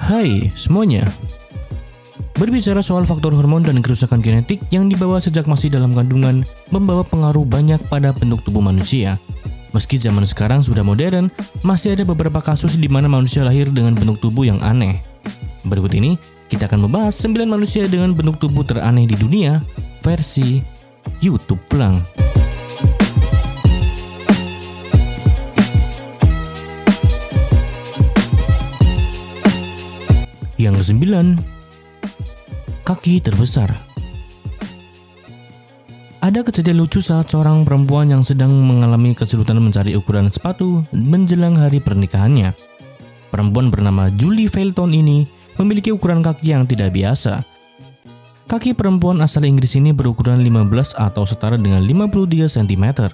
Hai semuanya. Berbicara soal faktor hormon dan kerusakan genetik yang dibawa sejak masih dalam kandungan membawa pengaruh banyak pada bentuk tubuh manusia. Meski zaman sekarang sudah modern, masih ada beberapa kasus di mana manusia lahir dengan bentuk tubuh yang aneh. Berikut ini kita akan membahas 9 manusia dengan bentuk tubuh teraneh di dunia versi YouTube Flang. Yang ke-9, kaki terbesar. Ada kejadian lucu saat seorang perempuan yang sedang mengalami kesulitan mencari ukuran sepatu menjelang hari pernikahannya. Perempuan bernama Julie Felton ini memiliki ukuran kaki yang tidak biasa. Kaki perempuan asal Inggris ini berukuran 15 atau setara dengan 53 cm.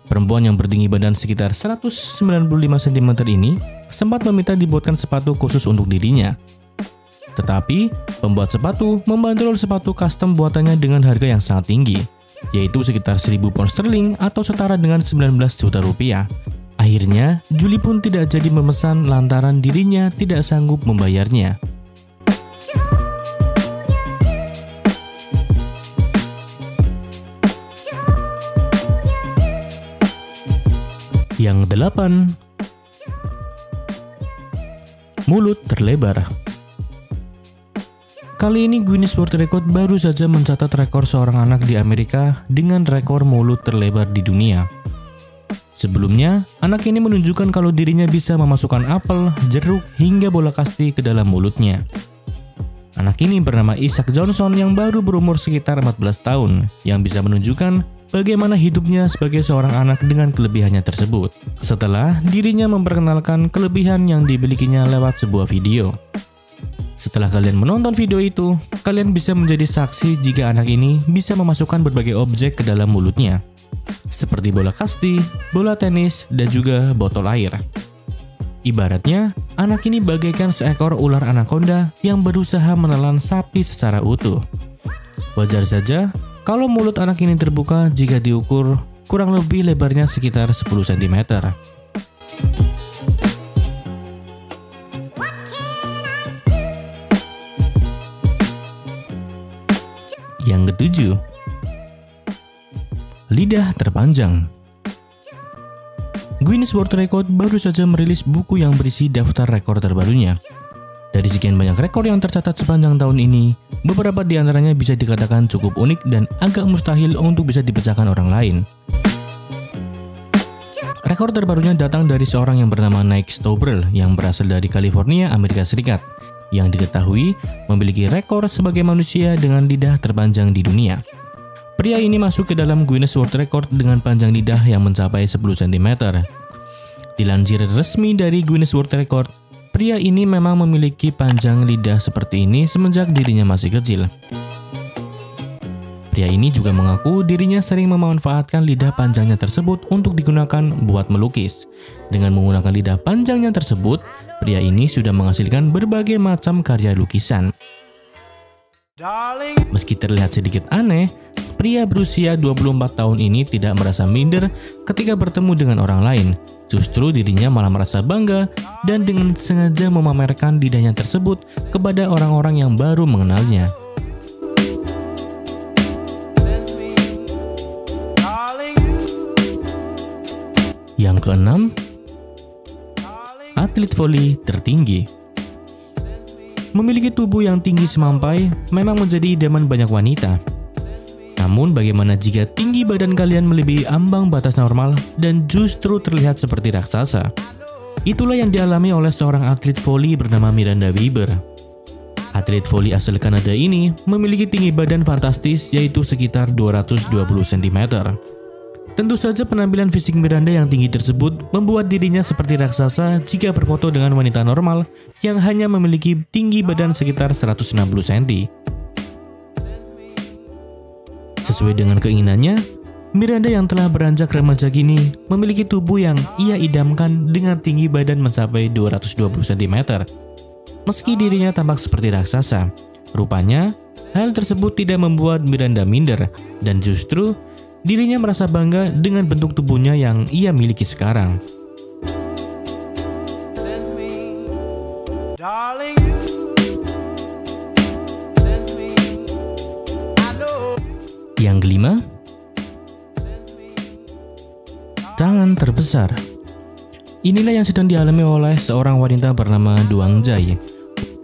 Perempuan yang bertinggi badan sekitar 195 cm ini sempat meminta dibuatkan sepatu khusus untuk dirinya. Tetapi, pembuat sepatu membandrol sepatu custom buatannya dengan harga yang sangat tinggi, yaitu sekitar 1.000 pound sterling atau setara dengan 19 juta rupiah. Akhirnya, Julie pun tidak jadi memesan lantaran dirinya tidak sanggup membayarnya. Yang 8, mulut terlebar. Kali ini Guinness World Record baru saja mencatat rekor seorang anak di Amerika dengan rekor mulut terlebar di dunia. Sebelumnya, anak ini menunjukkan kalau dirinya bisa memasukkan apel, jeruk, hingga bola kasti ke dalam mulutnya. Anak ini bernama Isaac Johnson yang baru berumur sekitar 14 tahun, yang bisa menunjukkan bagaimana hidupnya sebagai seorang anak dengan kelebihannya tersebut, setelah dirinya memperkenalkan kelebihan yang dimilikinya lewat sebuah video. Setelah kalian menonton video itu, kalian bisa menjadi saksi jika anak ini bisa memasukkan berbagai objek ke dalam mulutnya, seperti bola kasti, bola tenis, dan juga botol air. Ibaratnya, anak ini bagaikan seekor ular anaconda yang berusaha menelan sapi secara utuh. Wajar saja kalau mulut anak ini terbuka jika diukur kurang lebih lebarnya sekitar 10 cm. Yang ke-7, lidah terpanjang. Guinness World Record baru saja merilis buku yang berisi daftar rekor terbarunya. Dari sekian banyak rekor yang tercatat sepanjang tahun ini, beberapa di antaranya bisa dikatakan cukup unik dan agak mustahil untuk bisa dipecahkan orang lain. Rekor terbarunya datang dari seorang yang bernama Nick Stobrel yang berasal dari California, Amerika Serikat, yang diketahui memiliki rekor sebagai manusia dengan lidah terpanjang di dunia. Pria ini masuk ke dalam Guinness World Record dengan panjang lidah yang mencapai 10 cm. Dilansir resmi dari Guinness World Record, pria ini memang memiliki panjang lidah seperti ini semenjak dirinya masih kecil. Pria ini juga mengaku dirinya sering memanfaatkan lidah panjangnya tersebut untuk digunakan buat melukis. Dengan menggunakan lidah panjangnya tersebut, pria ini sudah menghasilkan berbagai macam karya lukisan. Meski terlihat sedikit aneh, pria berusia 24 tahun ini tidak merasa minder ketika bertemu dengan orang lain. Justru dirinya malah merasa bangga dan dengan sengaja memamerkan lidahnya tersebut kepada orang-orang yang baru mengenalnya. Yang ke-6, atlet voli tertinggi. Memiliki tubuh yang tinggi semampai memang menjadi idaman banyak wanita. Namun bagaimana jika tinggi badan kalian melebihi ambang batas normal dan justru terlihat seperti raksasa? Itulah yang dialami oleh seorang atlet voli bernama Miranda Weber. Atlet voli asal Kanada ini memiliki tinggi badan fantastis yaitu sekitar 220 cm. Tentu saja penampilan fisik Miranda yang tinggi tersebut membuat dirinya seperti raksasa jika berfoto dengan wanita normal yang hanya memiliki tinggi badan sekitar 160 cm. Sesuai dengan keinginannya, Miranda yang telah beranjak remaja kini memiliki tubuh yang ia idamkan dengan tinggi badan mencapai 220 cm. Meski dirinya tampak seperti raksasa, rupanya hal tersebut tidak membuat Miranda minder dan justru dirinya merasa bangga dengan bentuk tubuhnya yang ia miliki sekarang. Darling, Yang kelima, tangan terbesar. Inilah yang sedang dialami oleh seorang wanita bernama Duang Jai.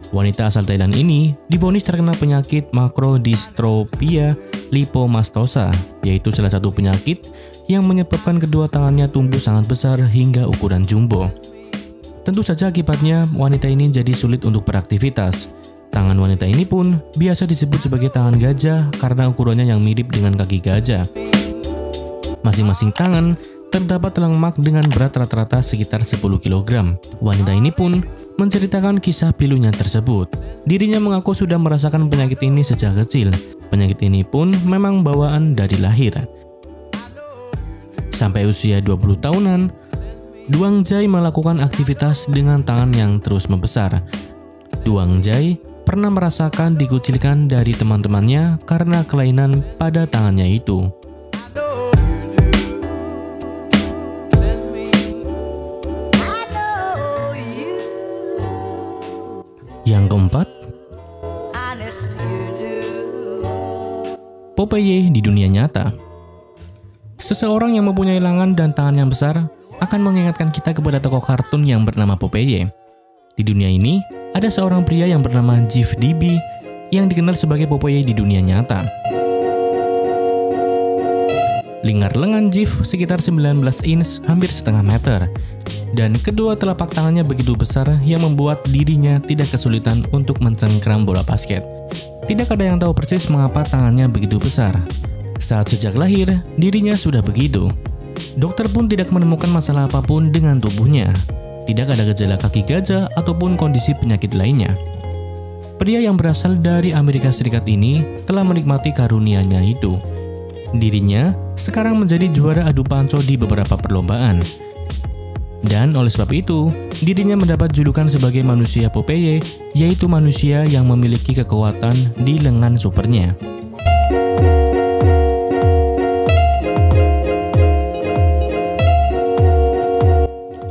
Wanita asal Thailand ini divonis terkena penyakit makrodistropia lipomastosa, yaitu salah satu penyakit yang menyebabkan kedua tangannya tumbuh sangat besar hingga ukuran jumbo. Tentu saja akibatnya wanita ini jadi sulit untuk beraktivitas. Tangan wanita ini pun biasa disebut sebagai tangan gajah karena ukurannya yang mirip dengan kaki gajah. Masing-masing tangan terdapat lemak dengan berat rata-rata sekitar 10 kg. Wanita ini pun menceritakan kisah pilunya tersebut. Dirinya mengaku sudah merasakan penyakit ini sejak kecil. Penyakit ini pun memang bawaan dari lahir. Sampai usia 20 tahunan, Duang Jai melakukan aktivitas dengan tangan yang terus membesar. Duang Jai pernah merasakan dikucilkan dari teman-temannya karena kelainan pada tangannya itu. Yang keempat, Popeye di dunia nyata. Seseorang yang mempunyai lengan dan tangan yang besar akan mengingatkan kita kepada tokoh kartun yang bernama Popeye. Di dunia ini, ada seorang pria yang bernama Jeff Dibby yang dikenal sebagai Popeye di dunia nyata. Lingkar lengan Jeff sekitar 19 inch, hampir setengah meter. Dan kedua telapak tangannya begitu besar yang membuat dirinya tidak kesulitan untuk mencengkram bola basket. Tidak ada yang tahu persis mengapa tangannya begitu besar. Saat sejak lahir, dirinya sudah begitu. Dokter pun tidak menemukan masalah apapun dengan tubuhnya. Tidak ada gejala kaki gajah ataupun kondisi penyakit lainnya. Pria yang berasal dari Amerika Serikat ini telah menikmati karunia-Nya itu. Dirinya sekarang menjadi juara adu panco di beberapa perlombaan. Dan oleh sebab itu, dirinya mendapat julukan sebagai manusia Popeye, yaitu manusia yang memiliki kekuatan di lengan supernya.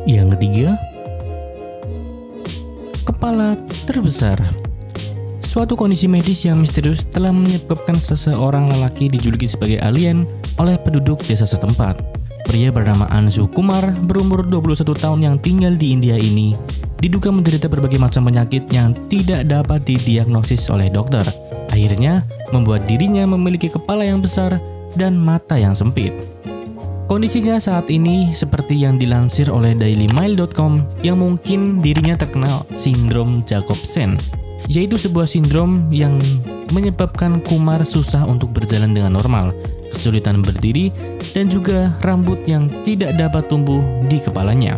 Yang ketiga, kepala terbesar. Suatu kondisi medis yang misterius telah menyebabkan seseorang lelaki dijuluki sebagai alien oleh penduduk desa setempat. Pria bernama Ansu Kumar berumur 21 tahun yang tinggal di India ini diduga menderita berbagai macam penyakit yang tidak dapat didiagnosis oleh dokter. Akhirnya membuat dirinya memiliki kepala yang besar dan mata yang sempit. Kondisinya saat ini seperti yang dilansir oleh dailymail.com yang mungkin dirinya terkena sindrom Jacobsen, yaitu sebuah sindrom yang menyebabkan Kumar susah untuk berjalan dengan normal, kesulitan berdiri, dan juga rambut yang tidak dapat tumbuh di kepalanya.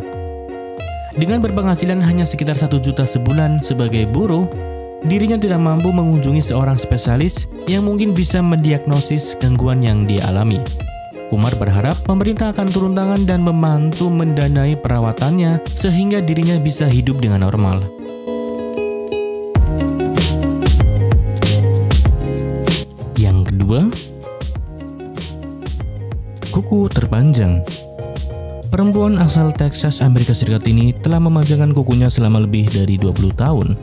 Dengan berpenghasilan hanya sekitar 1 juta sebulan sebagai buruh, dirinya tidak mampu mengunjungi seorang spesialis yang mungkin bisa mendiagnosis gangguan yang dia alami. Kumar berharap pemerintah akan turun tangan dan membantu mendanai perawatannya sehingga dirinya bisa hidup dengan normal. Yang kedua, kuku terpanjang. Perempuan asal Texas, Amerika Serikat ini telah memanjangkan kukunya selama lebih dari 20 tahun.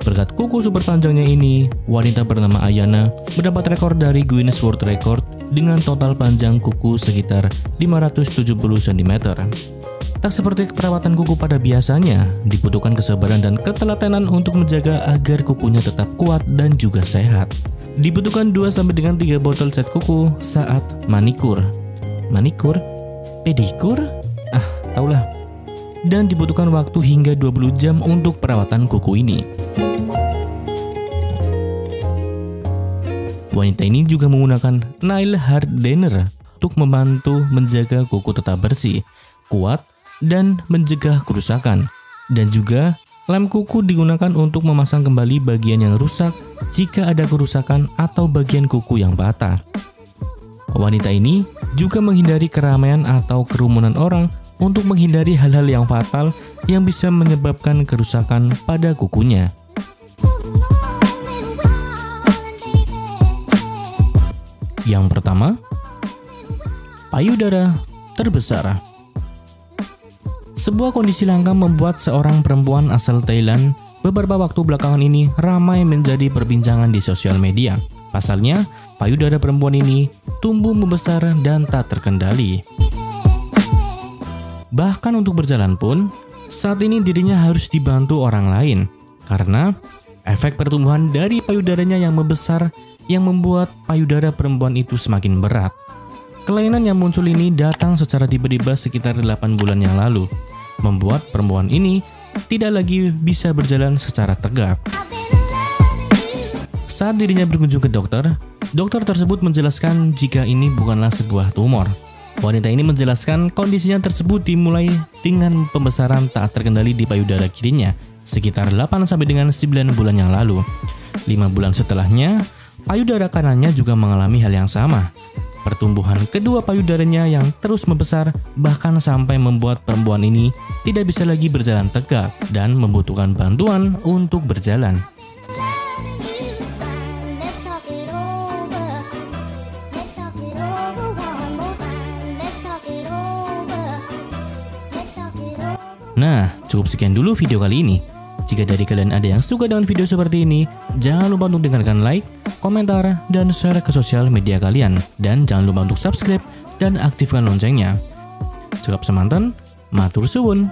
Berkat kuku super panjangnya ini, wanita bernama Ayana mendapat rekor dari Guinness World Record dengan total panjang kuku sekitar 570 cm. Tak seperti perawatan kuku pada biasanya, dibutuhkan kesabaran dan ketelatenan untuk menjaga agar kukunya tetap kuat dan juga sehat. Dibutuhkan 2-3 botol set kuku saat manikur. Manikur? Pedikur? Taulah. Dan dibutuhkan waktu hingga 20 jam untuk perawatan kuku ini. Wanita ini juga menggunakan nail hardener untuk membantu menjaga kuku tetap bersih, kuat, dan mencegah kerusakan. Dan juga lem kuku digunakan untuk memasang kembali bagian yang rusak jika ada kerusakan atau bagian kuku yang patah. Wanita ini juga menghindari keramaian atau kerumunan orang untuk menghindari hal-hal yang fatal yang bisa menyebabkan kerusakan pada kukunya. Yang pertama, payudara terbesar. Sebuah kondisi langka membuat seorang perempuan asal Thailand beberapa waktu belakangan ini ramai menjadi perbincangan di sosial media. Pasalnya, payudara perempuan ini tumbuh membesar dan tak terkendali. Bahkan untuk berjalan pun, saat ini dirinya harus dibantu orang lain karena efek pertumbuhan dari payudaranya yang membesar yang membuat payudara perempuan itu semakin berat. Kelainan yang muncul ini datang secara tiba-tiba sekitar 8 bulan yang lalu, membuat perempuan ini tidak lagi bisa berjalan secara tegak. Saat dirinya berkunjung ke dokter tersebut menjelaskan jika ini bukanlah sebuah tumor. Wanita ini menjelaskan kondisinya tersebut dimulai dengan pembesaran tak terkendali di payudara kirinya sekitar 8-9 bulan yang lalu. 5 bulan setelahnya, payudara kanannya juga mengalami hal yang sama. Pertumbuhan kedua payudaranya yang terus membesar bahkan sampai membuat perempuan ini tidak bisa lagi berjalan tegak dan membutuhkan bantuan untuk berjalan. Nah, cukup sekian dulu video kali ini. Jika dari kalian ada yang suka dengan video seperti ini, jangan lupa untuk dengarkan like, komentar, dan share ke sosial media kalian. Dan jangan lupa untuk subscribe dan aktifkan loncengnya. Cekap semanten, matur suwun.